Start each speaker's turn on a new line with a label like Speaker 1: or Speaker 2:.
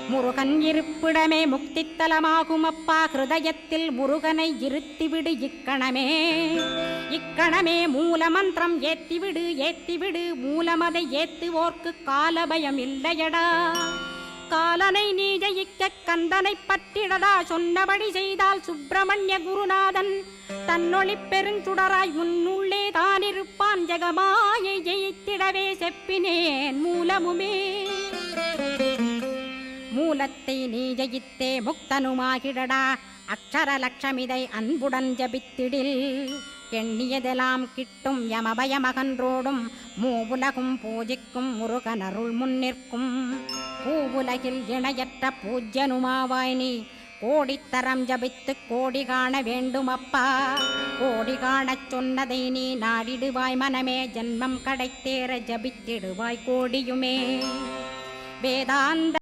Speaker 1: முருகன் இருப்பிடமே முக்தித்தலமாகும் அப்பா. ஹிருதயத்தில் முருகனை இருத்திவிடு இக்கணமே. இக்கணமே மூலமந்திரம் ஏத்திவிடு ஏத்திவிடு. மூலமதை ஏத்துவோர்க்கு காலபயம் இல்லையடா. காலனை நீ ஜெயிக்க கந்தனை பற்றிடடா. சொன்னபடி செய்தால் சுப்பிரமணிய குருநாதன் தன்னொளி பெருஞ்சுடராய் உன்னுள்ளே தானிருப்பான். ஜெகமாயை ஜெயித்திடவே செப்பினேன் மூலமுமே. மூலத்தை நீ ஜெயித்தே முக்தனுமாகிடடா. அக்ஷர லட்சமிதை அன்புடன் ஜபித்திடில் எண்ணியதெல்லாம் கிட்டும். யமபயமகன்றோடும் மூவுலகும் பூஜிக்கும் முருகன் அருள் முன்னிற்கும். பூவுலகில் இணையற்ற பூஜ்யனுமாவாய் நீ. கோடித்தரம் ஜபித்து கோடி காண வேண்டும் அப்பா. கோடி காணச் சொன்னதை நீ நாடிடுவாய் மனமே. ஜென்மம் கடைத்தேற ஜபித்திடுவாய் கோடியுமே. வேதாந்த